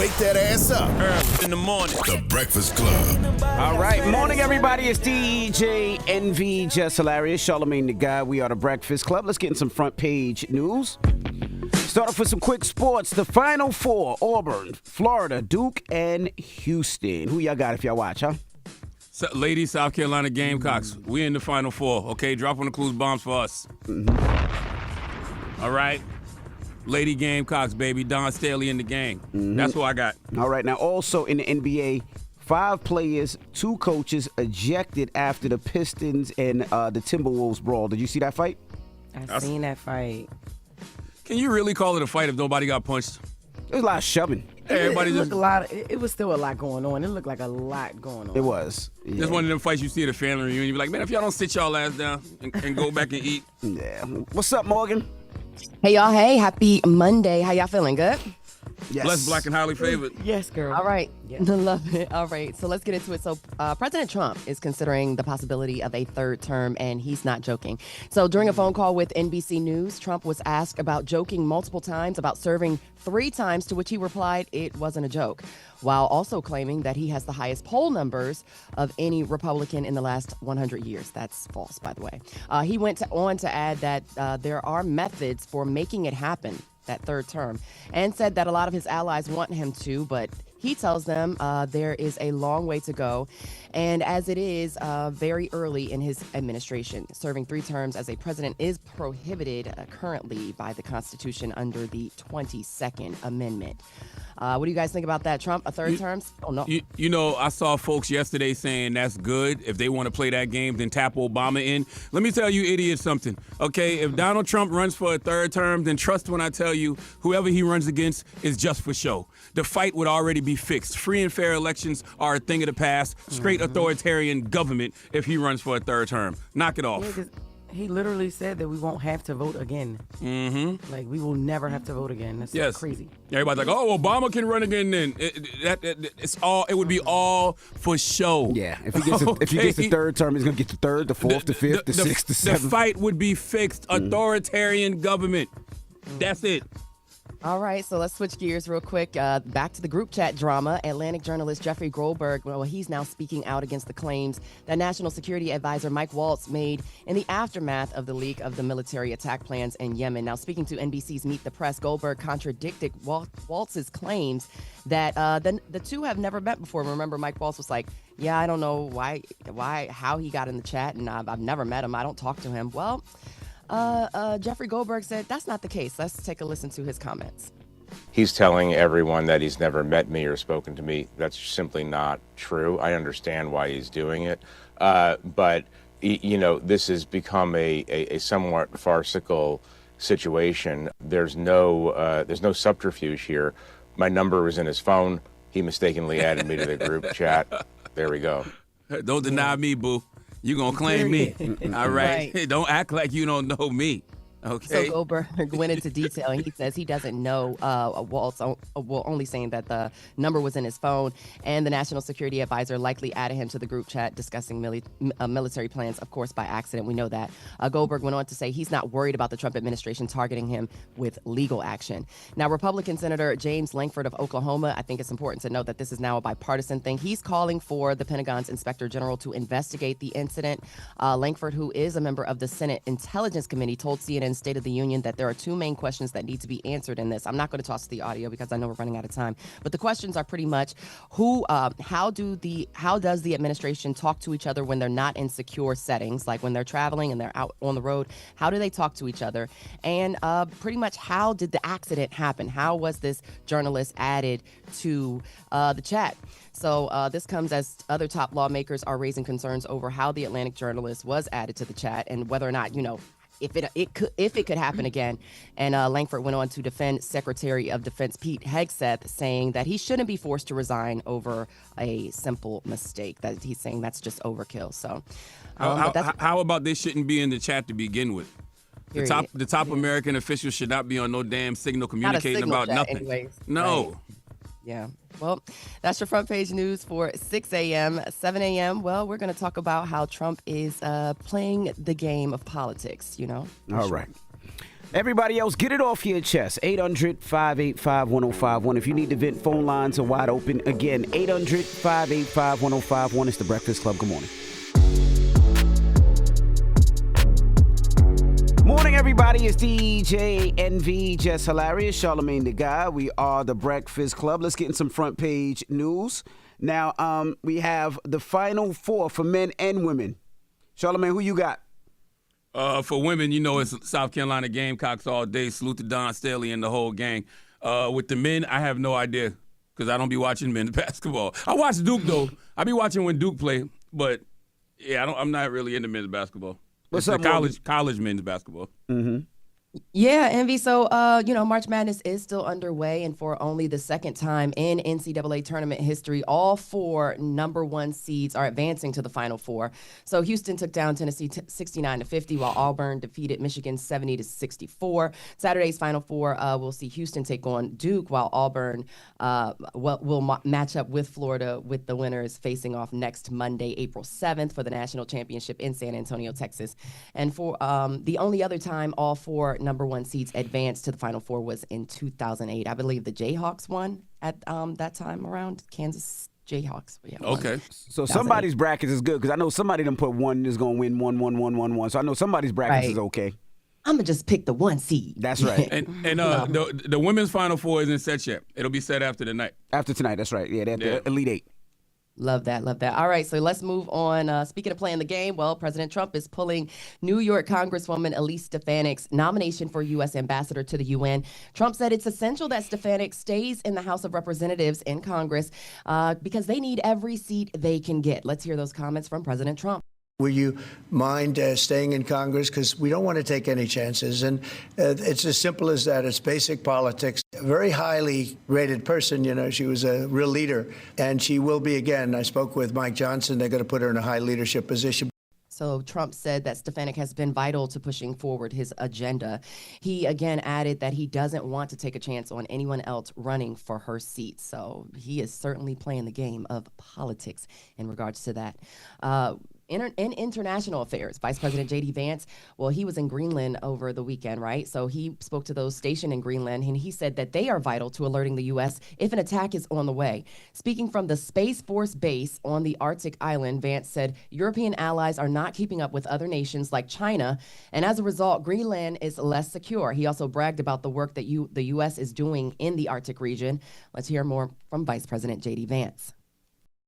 wake that ass up. Early in the morning. The Breakfast Club. All right. Morning, everybody. It's DJ NV, Jess Hilarious, Charlamagne the Guy. We are the Breakfast Club. Let's get in some front page news. Start off with some quick sports. The Final Four, Auburn, Florida, Duke, and Houston. Who y'all got if y'all watch, huh? So, ladies, South Carolina Gamecocks. We in the Final Four, okay? Drop on the clues bombs for us. All right? Lady Gamecocks, baby. Don Staley in the game. That's who I got. All right. Now, also in the NBA, 5 players, 2 coaches ejected after the Pistons and the Timberwolves brawl. Did you see that fight? I seen that fight. Can you really call it a fight if nobody got punched? There was a lot of shoving. It was still a lot going on. It looked like a lot going on. It was. Yeah. Just one of them fights you see at a family reunion. You be like, man, if y'all don't sit y'all ass down and go back and eat. Yeah. What's up, Morgan? Hey, y'all. Hey, happy Monday. How y'all feeling? Good? Yes. Blessed, black, and highly favored. Yes, girl. All right. Yeah. Love it. All right. So let's get into it. So President Trump is considering the possibility of a third term, and he's not joking. So during a phone call with NBC News, Trump was asked about joking multiple times about serving 3 times, to which he replied it wasn't a joke, while also claiming that he has the highest poll numbers of any Republican in the last 100 years. That's false, by the way. He went on to add that there are methods for making it happen, that third term, and said that a lot of his allies want him to, but he tells them there is a long way to go. And as it is very early in his administration, serving 3 terms as a president is prohibited currently by the Constitution under the 22nd Amendment. What do you guys think about that? Trump, a third term? Oh, no. You know, I saw folks yesterday saying that's good. If they want to play that game, then tap Obama in. Let me tell you idiots something, okay? If Donald Trump runs for a third term, then trust when I tell you whoever he runs against is just for show. The fight would already be fixed. Free and fair elections are a thing of the past. Straight authoritarian government if he runs for a third term. Knock it off. Yeah, he literally said that we won't have to vote again. Like, we will never have to vote again. That's so crazy. Everybody's like, oh, Obama can run again then. It would be all for show. Yeah, if he gets the third term, he's going to get the third, the fourth, the fifth, the sixth, the seventh. The fight would be fixed. Authoritarian government. That's it. All right, so let's switch gears real quick. Back to the group chat drama. Atlantic journalist Jeffrey Goldberg, well, he's now speaking out against the claims that National Security Advisor Mike Waltz made in the aftermath of the leak of the military attack plans in Yemen. Now, speaking to NBC's Meet the Press, Goldberg contradicted Waltz's claims that the two have never met before. Remember, Mike Waltz was like, yeah, I don't know how he got in the chat, and I've never met him. I don't talk to him. Well, Jeffrey Goldberg said that's not the case. Let's take a listen to his comments. He's telling everyone that he's never met me or spoken to me. That's simply not true. I understand why he's doing it. But, you know, this has become a somewhat farcical situation. There's no subterfuge here. My number was in his phone. He mistakenly added me to the group chat. There we go. Don't deny me, boo. You gonna claim me. All right. Don't act like you don't know me. Okay. So Goldberg went into detail, and he says he doesn't know Waltz, only saying that the number was in his phone, and the National Security Advisor likely added him to the group chat discussing military plans, of course, by accident. We know that. Goldberg went on to say he's not worried about the Trump administration targeting him with legal action. Now, Republican Senator James Lankford of Oklahoma, I think it's important to note that this is now a bipartisan thing. He's calling for the Pentagon's Inspector General to investigate the incident. Lankford, who is a member of the Senate Intelligence Committee, told CNN State of the Union that there are 2 main questions that need to be answered in this. I'm not going to toss the audio because I know we're running out of time, but the questions are pretty much how does the administration talk to each other when they're not in secure settings, like when they're traveling and they're out on the road? How do they talk to each other? And pretty much how did the accident happen? How was this journalist added to the chat? So this comes as other top lawmakers are raising concerns over how the Atlantic journalist was added to the chat and whether or not, if it could happen again. And Lankford went on to defend Secretary of Defense Pete Hegseth, saying that he shouldn't be forced to resign over a simple mistake. That he's saying that's just overkill. So how about they shouldn't be in the chat to begin with? The top American officials should not be on no damn signal communicating about nothing. Anyways, no. Right. Yeah. Well, that's your front page news for 6 a.m. 7 a.m. Well, we're going to talk about how Trump is playing the game of politics, All right. Everybody else, get it off your chest. 800-585-1051. If you need to vent, phone lines are wide open. Again, 800-585-1051. It's The Breakfast Club. Good morning. Morning, everybody. It's DJ NV, Jess Hilarious, Charlamagne the Guy. We are The Breakfast Club. Let's get in some front page news. Now, we have the Final Four for men and women. Charlamagne, who you got? For women, you know, it's South Carolina Gamecocks all day. Salute to Don Staley and the whole gang. With the men, I have no idea because I don't be watching men's basketball. I watch Duke, though. I be watching when Duke play, but, yeah, I'm not really into men's basketball. What's it's up, the college men's basketball. Mm-hmm. Yeah, Envy. So, March Madness is still underway, and for only the second time in NCAA tournament history, all 4 number 1 seeds are advancing to the Final Four. So Houston took down Tennessee 69-50, while Auburn defeated Michigan 70-64. Saturday's Final Four, we'll see Houston take on Duke, while Auburn will match up with Florida, with the winners facing off next Monday, April 7th, for the national championship in San Antonio, Texas. And for the only other time all 4 number 1 seeds advanced to the Final Four was in 2008. I believe the Jayhawks won at that time around. Kansas Jayhawks. Yeah, okay. So somebody's brackets is good because I know somebody done put one is going to win 1-1-1-1-1. So I know somebody's brackets is okay. I'm going to just pick the 1 seed. That's right. And the women's Final Four isn't set yet. It'll be set after tonight. After tonight, that's right. Yeah, the Elite 8. Love that. All right, so let's move on. Speaking of playing the game, well, President Trump is pulling New York Congresswoman Elise Stefanik's nomination for U.S. ambassador to the UN. Trump said it's essential that Stefanik stays in the House of Representatives in Congress because they need every seat they can get. Let's hear those comments from President Trump. Will you mind staying in Congress? Because we don't want to take any chances. And it's as simple as that. It's basic politics. A very highly rated person, you know, she was a real leader. And she will be again. I spoke with Mike Johnson. They're going to put her in a high leadership position. So Trump said that Stefanik has been vital to pushing forward his agenda. He again added that he doesn't want to take a chance on anyone else running for her seat. So he is certainly playing the game of politics in regards to that. In international affairs, Vice President J.D. Vance, well, he was in Greenland over the weekend, right? So he spoke to those stationed in Greenland, and he said that they are vital to alerting the U.S. if an attack is on the way. Speaking from the Space Force base on the Arctic island, Vance said European allies are not keeping up with other nations like China, and as a result, Greenland is less secure. He also bragged about the work that the U.S. is doing in the Arctic region. Let's hear more from Vice President J.D. Vance.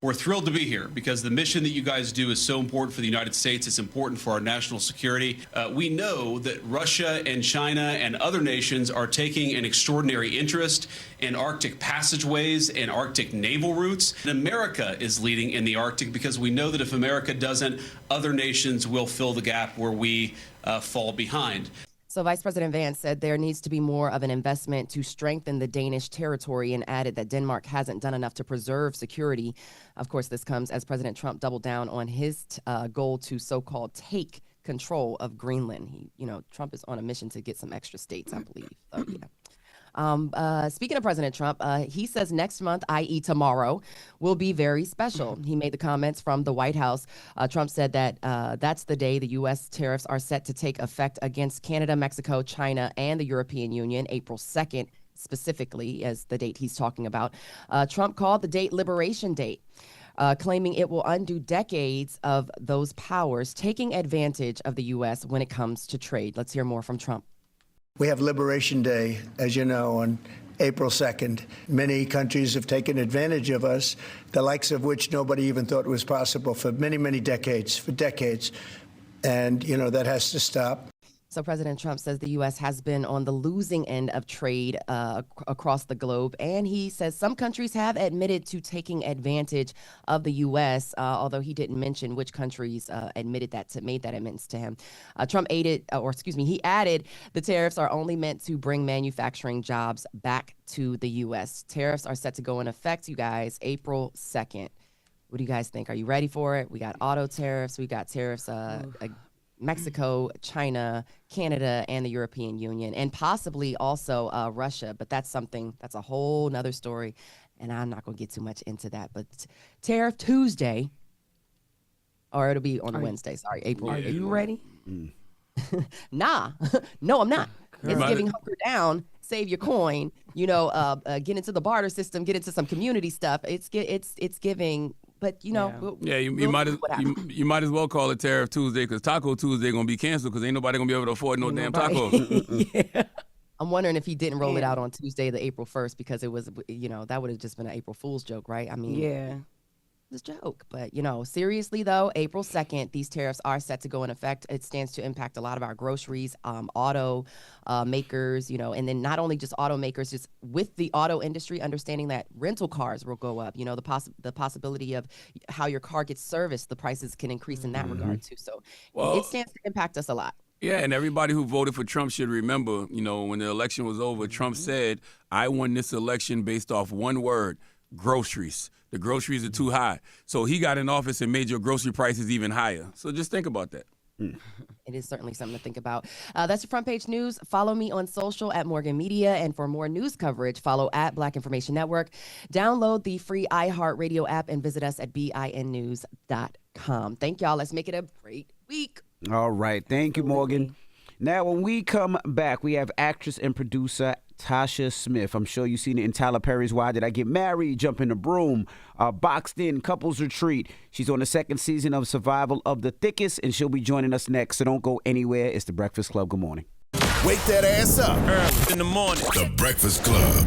We're thrilled to be here because the mission that you guys do is so important for the United States. It's important for our national security. We know that Russia and China and other nations are taking an extraordinary interest in Arctic passageways and Arctic naval routes. And America is leading in the Arctic because we know that if America doesn't, other nations will fill the gap where we fall behind. So Vice President Vance said there needs to be more of an investment to strengthen the Danish territory and added that Denmark hasn't done enough to preserve security. Of course, this comes as President Trump doubled down on his goal to so-called take control of Greenland. Trump is on a mission to get some extra states, I believe. So, yeah. Speaking of President Trump, he says next month, i.e. tomorrow, will be very special. He made the comments from the White House. Trump said that that's the day the U.S. tariffs are set to take effect against Canada, Mexico, China, and the European Union, April 2nd, specifically as the date he's talking about. Trump called the date Liberation Day, claiming it will undo decades of those powers taking advantage of the U.S. when it comes to trade. Let's hear more from Trump. We have Liberation Day, as you know, on April 2nd. Many countries have taken advantage of us, the likes of which nobody even thought was possible for many, many decades, And, that has to stop. So President Trump says the U.S. has been on the losing end of trade across the globe. And he says some countries have admitted to taking advantage of the U.S., although he didn't mention which countries made that admittance to him. Trump he added the tariffs are only meant to bring manufacturing jobs back to the U.S. Tariffs are set to go in effect, you guys, April 2nd. What do you guys think? Are you ready for it? We got auto tariffs. We got tariffs Mexico, China, Canada, and the European Union, and possibly also Russia. But that's a whole nother story, and I'm not going to get too much into that. But Tariff Tuesday, or it'll be on Wednesday. Sorry, April. Are you ready? Nah, no, I'm not. It's giving hunker down, save your coin, get into the barter system, get into some community stuff. It's giving, but you might as well call it Tariff Tuesday because Taco Tuesday gonna be canceled because ain't nobody gonna be able to afford no damn taco. Yeah. I'm wondering if he didn't roll it out on Tuesday, the April 1st, because it was, that would have just been an April Fool's joke, right? I mean, yeah. It's a joke. But, seriously, though, April 2nd, these tariffs are set to go in effect. It stands to impact a lot of our groceries, auto makers, and then not only just automakers, just with the auto industry, understanding that rental cars will go up. The possibility of how your car gets serviced, the prices can increase in that regard, too. So it stands to impact us a lot. Yeah, and everybody who voted for Trump should remember, when the election was over, Trump said, I won this election based off one word, groceries. The groceries are too high. So he got in office and made your grocery prices even higher. So just think about that. It is certainly something to think about. That's your front page news. Follow me on social at Morgan Media. And for more news coverage, follow at Black Information Network. Download the free iHeartRadio app and visit us at binnews.com. Thank y'all. Let's make it a great week. All right. Thank you, Morgan. Now, when we come back, we have actress and producer Tasha Smith. I'm sure you've seen it in Tyler Perry's Why Did I Get Married, Jump in the Broom, Boxed In, Couples Retreat. She's on the second season of Survival of the Thickest, and she'll be joining us next. So don't go anywhere. It's The Breakfast Club. Good morning. Wake that ass up. Early in the morning. The Breakfast Club.